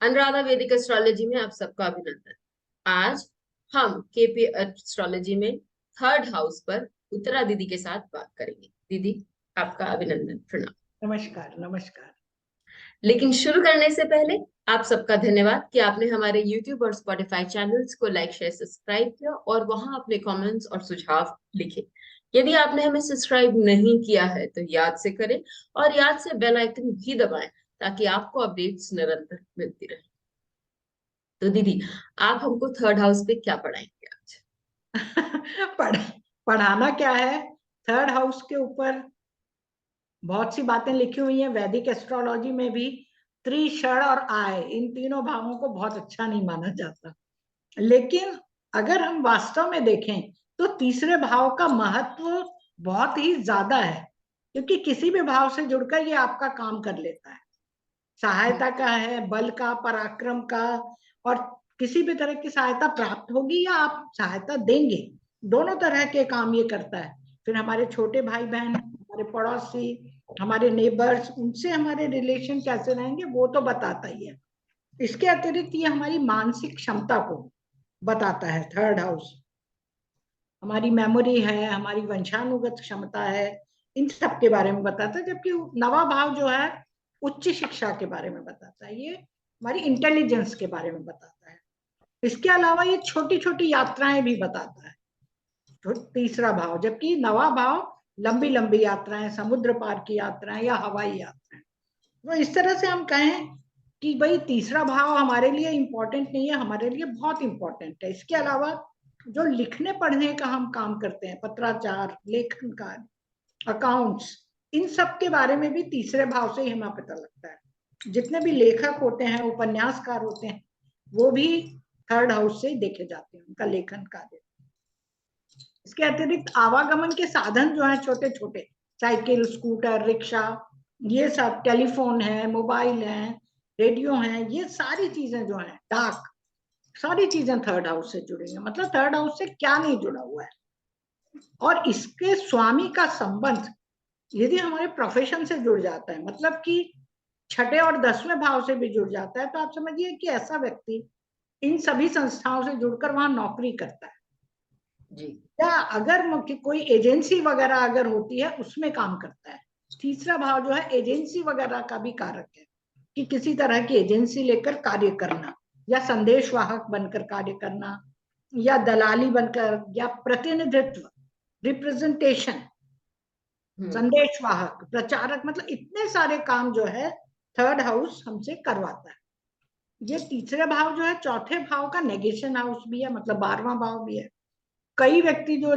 अनुराधा वैदिक एस्ट्रोलॉजी में आप सबका अभिनंदन। आज हम केपी एस्ट्रोलॉजी में थर्ड हाउस पर उत्तरा दीदी के साथ बात करेंगे। दीदी, आपका अभिनंदन, प्रणाम। नमस्कार नमस्कार। लेकिन शुरू करने से पहले आप सबका धन्यवाद कि आपने हमारे YouTube और Spotify चैनल्स को लाइक शेयर सब्सक्राइब किया और वहां अपने कमेंट्स और सुझाव लिखे। यदि आपने हमें सब्सक्राइब नहीं किया है तो याद से करें और याद से बेल आइकन भी दबाएं ताकि आपको अपडेट्स निरंतर मिलती रहे। तो दीदी, आप हमको थर्ड हाउस पे क्या पढ़ाएंगे आज? पढ़ पढ़ाना क्या है, थर्ड हाउस के ऊपर बहुत सी बातें लिखी हुई हैं। वैदिक एस्ट्रोलॉजी में भी त्रि, षण और आय, इन तीनों भावों को बहुत अच्छा नहीं माना जाता, लेकिन अगर हम वास्तव में देखें तो तीसरे भाव का महत्व बहुत ही ज्यादा है, क्योंकि किसी भी भाव से जुड़कर ये आपका काम कर लेता है। सहायता का है, बल का, पराक्रम का, और किसी भी तरह की सहायता प्राप्त होगी या आप सहायता देंगे, दोनों तरह के काम ये करता है। फिर हमारे छोटे भाई बहन, हमारे पड़ोसी, हमारे नेबर्स, उनसे हमारे रिलेशन कैसे रहेंगे वो तो बताता ही है। इसके अतिरिक्त ये हमारी मानसिक क्षमता को बताता है। थर्ड हाउस हमारी मेमोरी है, हमारी वंशानुगत क्षमता है, इन सब के बारे में बताता है। जबकि नवा भाव जो है उच्च शिक्षा के बारे में बताता है, ये हमारी इंटेलिजेंस के बारे में बताता है। इसके अलावा ये छोटी छोटी यात्राएं भी बताता है, तो तीसरा भाव। जबकि नवा भाव लंबी लंबी यात्राएं, समुद्र पार की यात्राएं या हवाई यात्राएं। तो इस तरह से हम कहें कि भाई तीसरा भाव हमारे लिए इंपॉर्टेंट नहीं है, हमारे लिए बहुत इंपॉर्टेंट है। इसके अलावा जो लिखने पढ़ने का हम काम करते हैं, पत्राचार, लेखन कार्य, अकाउंट्स, इन सब के बारे में भी तीसरे भाव से ही हमें पता लगता है। जितने भी लेखक होते हैं, उपन्यासकार होते हैं, वो भी थर्ड हाउस से देखे जाते हैं, उनका लेखन कार्य। इसके अतिरिक्त आवागमन के साधन जो है छोटे छोटे, साइकिल, स्कूटर, रिक्शा, ये सब, टेलीफोन है, मोबाइल है, रेडियो है, ये सारी चीजें जो है, डाक, सारी चीजें थर्ड हाउस से जुड़ी हैं। मतलब थर्ड हाउस से क्या नहीं जुड़ा हुआ है। और इसके स्वामी का संबंध यदि हमारे प्रोफेशन से जुड़ जाता है, मतलब कि छठे और 10वें भाव से भी जुड़ जाता है, तो आप समझिए कि ऐसा व्यक्ति इन सभी संस्थाओं से जुड़कर वहां नौकरी करता है जी। या अगर कोई एजेंसी वगैरह अगर होती है उसमें काम करता है। तीसरा भाव जो है एजेंसी वगैरह का भी कारक है, कि किसी तरह की एजेंसी लेकर कार्य करना, या संदेशवाहक बनकर कार्य करना, या दलाली बनकर, या प्रतिनिधित्व, रिप्रेजेंटेशन, संदेशवाहक, प्रचारक, मतलब इतने सारे काम जो है थर्ड हाउस हमसे करवाता है। ये तीसरे भाव जो है चौथे भाव का नेगेशन हाउस भी है, मतलब 12वां भाव भी है। कई व्यक्ति जो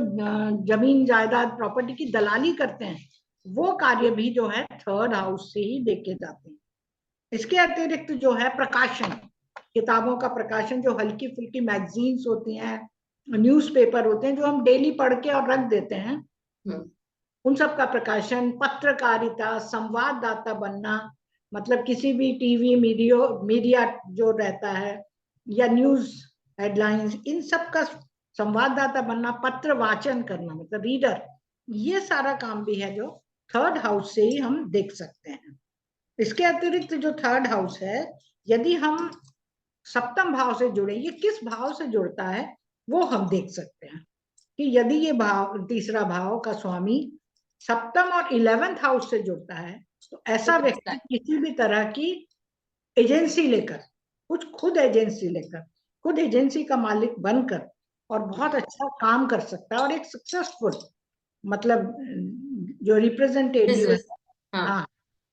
जमीन जायदाद प्रॉपर्टी की दलाली करते हैं, वो कार्य भी जो है थर्ड हाउस से ही देखे जाते हैं। इसके अतिरिक्त जो है प्रकाशन, किताबों का प्रकाशन, जो हल्की फुल्की मैगजीन्स होती हैं, न्यूज़पेपर होते हैं, जो हम डेली पढ़ के और रख देते हैं, उन सब का प्रकाशन, पत्रकारिता, संवाददाता बनना, मतलब किसी भी टीवी मीडिया जो रहता है, या न्यूज हेडलाइंस, इन सब का संवाददाता बनना, पत्र वाचन करना, मतलब रीडर, ये सारा काम भी है जो थर्ड हाउस से ही हम देख सकते हैं। इसके अतिरिक्त जो थर्ड हाउस है, यदि हम सप्तम भाव से जुड़े, ये किस भाव से जुड़ता है वो हम देख सकते हैं, कि यदि ये भाव, तीसरा भाव का स्वामी सप्तम और 11th हाउस से जुड़ता है, तो ऐसा व्यक्ति किसी भी तरह की एजेंसी लेकर, कुछ खुद एजेंसी लेकर, खुद एजेंसी का मालिक बनकर, और बहुत अच्छा काम कर सकता है, और एक सक्सेसफुल, मतलब जो रिप्रेजेंटेटिव है, हाँ,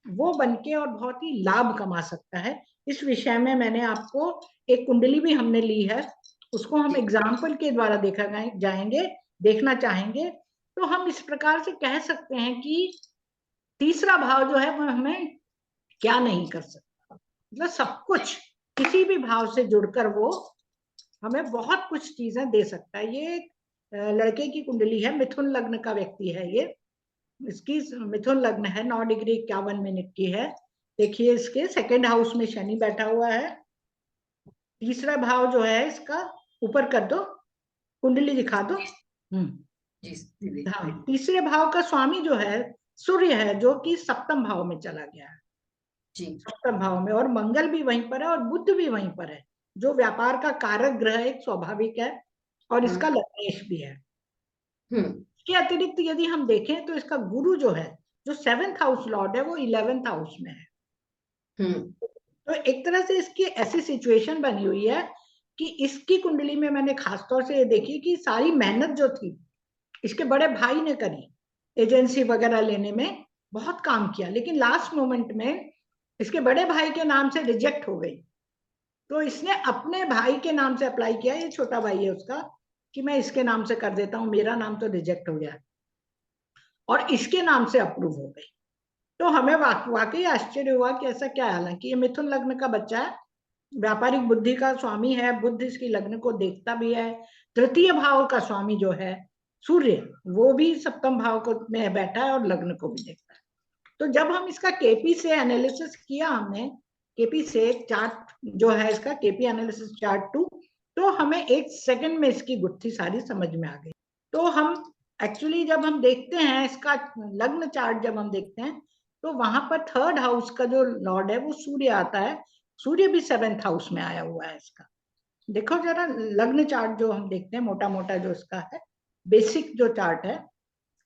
वो बनके और बहुत ही लाभ कमा सकता है। इस विषय में मैंने आपको एक कुंडली भी हमने ली है, उसको हम एग्जाम्पल के द्वारा देखना चाहेंगे। तो हम इस प्रकार से कह सकते हैं कि तीसरा भाव जो है वो हमें क्या नहीं कर सकता, मतलब सब कुछ, किसी भी भाव से जुड़कर वो हमें बहुत कुछ चीजें दे सकता है। ये लड़के की कुंडली है, मिथुन लग्न का व्यक्ति है ये, इसकी मिथुन लग्न है, 9 डिग्री 51 मिनट की है। देखिए इसके सेकंड हाउस में शनि बैठा हुआ है। तीसरा भाव जो है इसका, ऊपर कर दो, कुंडली दिखा दो। हाँ, तीसरे भाव का स्वामी जो है सूर्य है, जो कि सप्तम भाव में चला गया है। जी। सप्तम भाव में, और मंगल भी वहीं पर है और बुध भी वहीं पर है, जो व्यापार का कारक ग्रह एक स्वाभाविक है, और इसका लग्नेश भी है। हम्म। इसके अतिरिक्त यदि हम देखें तो इसका गुरु जो है, जो 7th हाउस लॉर्ड है, वो 11th हाउस में है। हम्म। तो एक तरह से इसकी ऐसी सिचुएशन बनी हुई है कि इसकी कुंडली में मैंने खासतौर से ये देखी कि सारी मेहनत जो थी इसके बड़े भाई ने करी, एजेंसी वगैरह लेने में बहुत काम किया, लेकिन लास्ट मोमेंट में इसके बड़े भाई के नाम से रिजेक्ट हो गई। तो इसने अपने भाई के नाम से अप्लाई किया, ये छोटा भाई है उसका, कि मैं इसके नाम से कर देता हूँ, मेरा नाम तो रिजेक्ट हो गया, और इसके नाम से अप्रूव हो गई। तो हमें वाकई आश्चर्य हुआ कि ऐसा क्या है। हालांकि ये मिथुन लग्न का बच्चा है, व्यापारिक बुद्धि का स्वामी है, बुद्ध इसकी लग्न को देखता भी है। तृतीय भाव का स्वामी जो है सूर्य, वो भी सप्तम भाव को में बैठा है और लग्न को भी देखता है। तो जब हम इसका केपी से एनालिसिस किया, हमने केपी से चार्ट जो है इसका, केपी एनालिसिस चार्ट 2, तो हमें 1 सेकंड में इसकी गुत्थी सारी समझ में आ गई। तो हम एक्चुअली जब हम देखते हैं इसका लग्न चार्ट, जब हम देखते हैं तो वहां पर 3rd हाउस का जो लॉर्ड है वो सूर्य आता है। सूर्य भी 7th हाउस में आया हुआ है इसका। देखो जरा लग्न चार्ट जो हम देखते हैं, मोटा मोटा जो इसका है, बेसिक जो चार्ट है,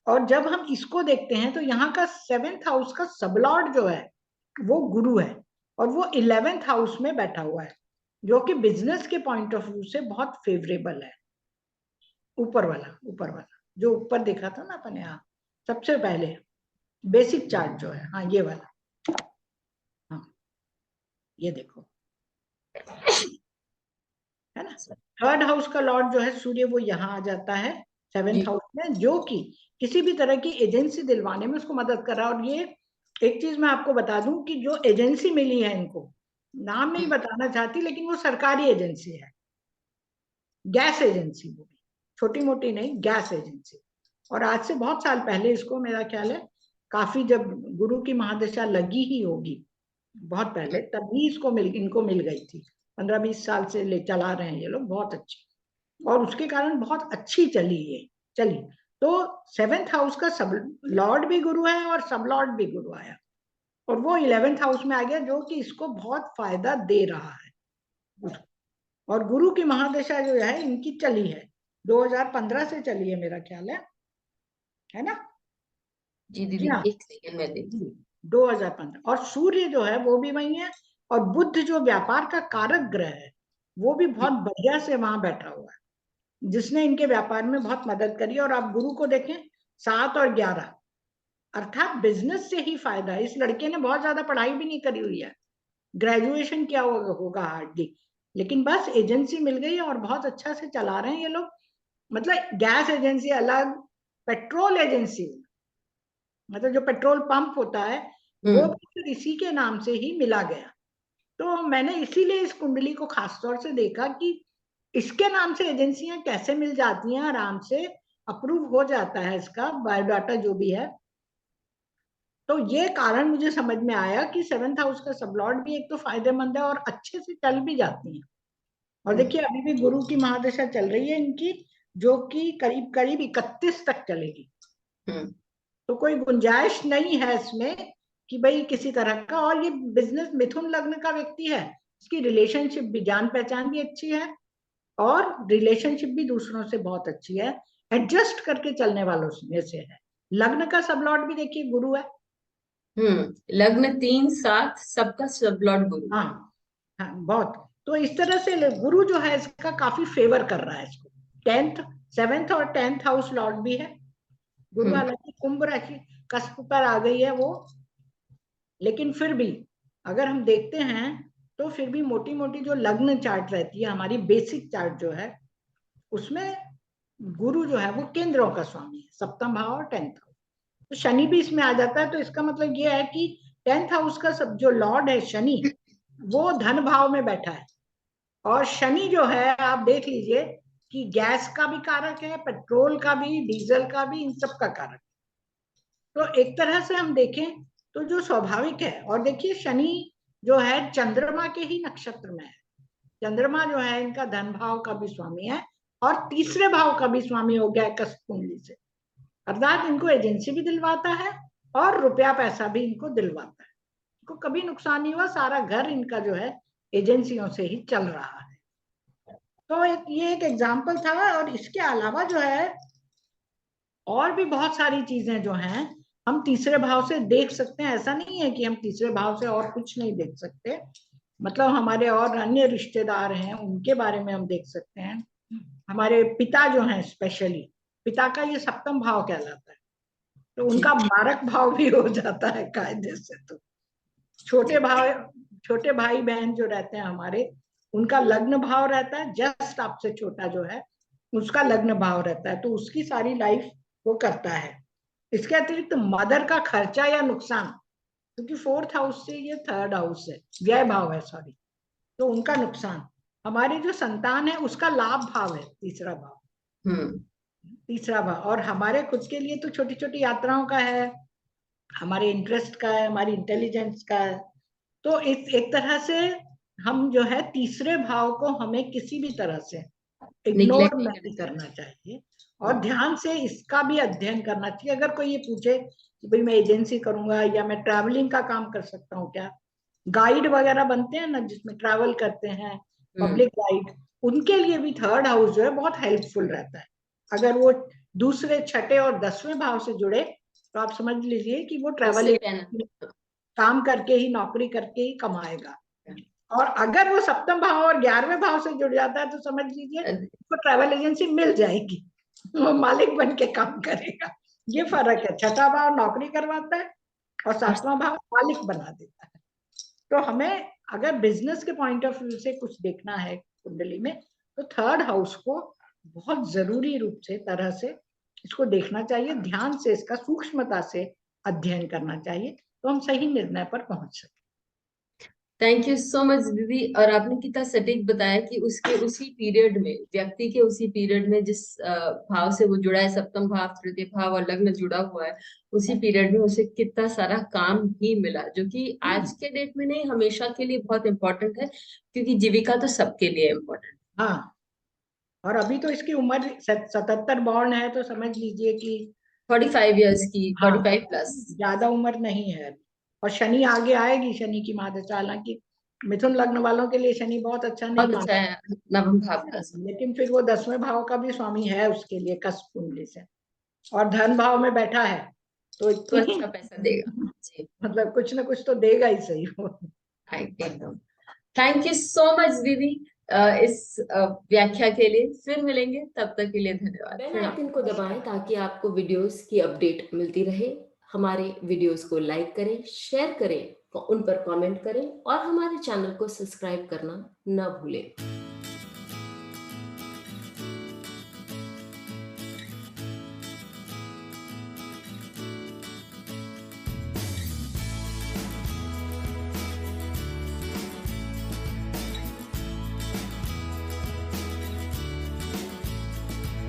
और जब हम इसको देखते हैं तो यहाँ का 7th हाउस का सबलॉर्ड जो है वो गुरु है, और वो 11th हाउस में बैठा हुआ है, जो कि बिजनेस के पॉइंट ऑफ व्यू से बहुत फेवरेबल है। ऊपर वाला जो ऊपर देखा था ना अपने, यहाँ सबसे पहले बेसिक चार्ट जो है, हाँ ये वाला, हाँ ये देखो, है ना। 3rd हाउस का लॉर्ड जो है सूर्य, वो यहाँ आ जाता है 7th हाउस में, जो कि किसी भी तरह की एजेंसी दिलवाने में उसको मदद कर रहा है। और ये एक चीज मैं आपको बता दूं कि जो एजेंसी मिली है इनको, नाम नहीं बताना चाहती, लेकिन वो सरकारी एजेंसी है, गैस एजेंसी, वो भी छोटी मोटी नहीं, गैस एजेंसी। और आज से बहुत साल पहले इसको, मेरा ख्याल है काफी, जब गुरु की महादशा लगी ही होगी बहुत पहले, तभी इनको मिल गई थी। 15-20 साल से ले चला रहे हैं ये लोग, बहुत अच्छी, और उसके कारण बहुत अच्छी चली। तो 7th हाउस का सब लॉर्ड भी गुरु है और सब लॉर्ड भी गुरु आया, और वो 11th हाउस में आ गया, जो कि इसको बहुत फायदा दे रहा है। और गुरु की महादशा जो है इनकी चली है, 2015 से चली है मेरा ख्याल है ना। जी जी दीदी, हाँ, 1 सेकंड में देती। 2015। और सूर्य जो है वो भी वही है, और बुध जो व्यापार का कारक ग्रह है वो भी बहुत बढ़िया से वहां बैठा हुआ है, जिसने इनके व्यापार में बहुत मदद करी। और आप गुरु को देखें, 7 और 11, अर्थात बिजनेस से ही फायदा है। इस लड़के ने बहुत ज्यादा पढ़ाई भी नहीं करी हुई है, ग्रेजुएशन क्या होगा हार्डली, लेकिन बस एजेंसी मिल गई और बहुत अच्छा से चला रहे हैं ये लोग। मतलब गैस एजेंसी अलग, पेट्रोल एजेंसी, मतलब जो पेट्रोल पंप होता है वो भी फिर इसी के नाम से ही मिला गया। तो मैंने इसीलिए इस कुंडली को खासतौर से देखा कि इसके नाम से एजेंसियां कैसे मिल जाती हैं, आराम से अप्रूव हो जाता है इसका बायोडाटा जो भी है। तो ये कारण मुझे समझ में आया कि 7th हाउस का सबलॉर्ड भी एक तो फायदेमंद है और अच्छे से चल भी जाती है। और देखिए अभी भी गुरु की महादशा चल रही है इनकी, जो कि करीब करीब 31 तक चलेगी। तो कोई गुंजाइश नहीं है इसमें कि भाई किसी तरह का। और ये बिजनेस मिथुन लग्न का व्यक्ति है, इसकी रिलेशनशिप भी, जान पहचान भी अच्छी है, और रिलेशनशिप भी दूसरों से बहुत अच्छी है, एडजस्ट करके चलने वालों में से है। लग्न का सबलॉर्ड भी देखिए गुरु है। लग्न 3-7 सबका सब लॉर्ड गुरु। हाँ हाँ, बहुत। तो इस तरह से गुरु जो है इसका काफी फेवर कर रहा है इसको। 7th और 10th हाउस लॉर्ड भी है गुरु, हालांकि कुंभ राशि कस्प पर आ गई है वो, लेकिन फिर भी अगर हम देखते हैं तो फिर भी मोटी मोटी जो लग्न चार्ट रहती है हमारी, बेसिक चार्ट जो है, उसमें गुरु जो है वो केंद्रों का स्वामी है, सप्तम भाव और 10th हाउस। तो शनि भी इसमें आ जाता है। तो इसका मतलब ये है कि 10th हाउस का सब जो लॉर्ड है शनि, वो धन भाव में बैठा है। और शनि जो है आप देख लीजिए कि गैस का भी कारक है, पेट्रोल का भी, डीजल का भी, इन सब का कारक। तो एक तरह से हम देखें तो जो स्वाभाविक है। और देखिए शनि जो है चंद्रमा के ही नक्षत्र में है। चंद्रमा जो है इनका धन भाव का भी स्वामी है, और तीसरे भाव का भी स्वामी हो गया है कस्प कुंडली से, अर्थात इनको एजेंसी भी दिलवाता है और रुपया पैसा भी इनको दिलवाता है। को कभी नुकसान नहीं हुआ, सारा घर इनका जो है एजेंसियों से ही चल रहा है। तो ये एक एग्जाम्पल था। और इसके अलावा जो है और भी बहुत सारी चीजें जो हैं हम तीसरे भाव से देख सकते हैं। ऐसा नहीं है कि हम तीसरे भाव से और कुछ नहीं देख सकते, मतलब हमारे और अन्य रिश्तेदार हैं उनके बारे में हम देख सकते हैं। हमारे पिता जो हैं, स्पेशली पिता का ये सप्तम भाव कहलाता है, तो उनका मारक भाव भी हो जाता है कायदे से। तो छोटे भाई बहन जो रहते हैं हमारे, उनका लग्न भाव रहता है, जस्ट आपसे छोटा जो है उसका लग्न भाव रहता है, तो उसकी सारी लाइफ वो करता है। इसके अतिरिक्त मदर का खर्चा या नुकसान, क्योंकि फोर्थ हाउस से ये थर्ड हाउस है, व्यय भाव है, सॉरी, तो उनका नुकसान। हमारी जो संतान है उसका लाभ भाव है, तीसरा भाव। तीसरा भाव। और हमारे खुद के लिए तो छोटी छोटी यात्राओं का है, हमारे इंटरेस्ट का है, हमारी इंटेलिजेंस का है। तो एक तरह से हम जो है तीसरे भाव को हमें किसी भी तरह से इग्नोर नहीं करना चाहिए और ध्यान से इसका भी अध्ययन करना चाहिए। अगर कोई ये पूछे कि भाई मैं एजेंसी करूंगा या मैं ट्रैवलिंग का काम कर सकता हूँ क्या, गाइड वगैरह बनते हैं ना जिसमें ट्रैवल करते हैं, पब्लिक गाइड, उनके लिए भी थर्ड हाउस जो है बहुत हेल्पफुल रहता है। अगर वो दूसरे, छठे और 10वें भाव से जुड़े तो आप समझ लीजिए कि वो ट्रैवल काम करके ही, नौकरी करके ही कमाएगा। और अगर वो सप्तम भाव और 11वें भाव से जुड़ जाता है तो समझ लीजिए उसको ट्रैवल एजेंसी मिल जाएगी, वो मालिक बन के काम करेगा। ये फर्क है, छठा भाव नौकरी करवाता है और 7वां भाव मालिक बना देता है। तो हमें अगर बिजनेस के पॉइंट ऑफ व्यू से कुछ देखना है कुंडली में, तो थर्ड हाउस को बहुत जरूरी रूप से तरह से इसको देखना चाहिए, ध्यान से इसका सूक्ष्मता से अध्ययन करना चाहिए, तो हम सही निर्णय पर पहुंच सके। थैंक यू सो मच दीदी। और आपने कितना सटीक बताया कि उसके उसी पीरियड में, व्यक्ति के उसी पीरियड में जिस भाव से वो जुड़ा है, सप्तम भाव, तृतीय भाव और लग्न जुड़ा हुआ है, उसी पीरियड में उसे कितना सारा काम ही मिला, जो कि आज के डेट में नहीं, हमेशा के लिए बहुत इंपॉर्टेंट है, क्योंकि जीविका तो सबके लिए इम्पोर्टेंट। हाँ, और अभी तो इसकी उम्र 77 बॉर्न है, तो समझ लीजिए कि 45 ईयर्स की, 45 हाँ, प्लस ज्यादा उम्र नहीं है। और शनि आगे आएगी, शनि की महादशा, हालांकि मिथुन लग्न वालों के लिए शनि बहुत अच्छा नहीं बहुत अच्छा है, नवम भाव का, लेकिन फिर वो 10वें भाव का भी स्वामी है उसके लिए, कष्ट कुंडली से, और धन भाव में बैठा है, तो अच्छा पैसा देगा जी। मतलब कुछ ना कुछ तो देगा ही सही वो। एकदम। थैंक यू सो मच दीदी इस व्याख्या के लिए। फिर मिलेंगे, तब तक के लिए धन्यवाद। बेल आइकन को दबाएं ताकि आपको वीडियोस की अपडेट मिलती रहे। हमारे वीडियोस को लाइक करें, शेयर करें, उन पर कमेंट करें और हमारे चैनल को सब्सक्राइब करना न भूलें।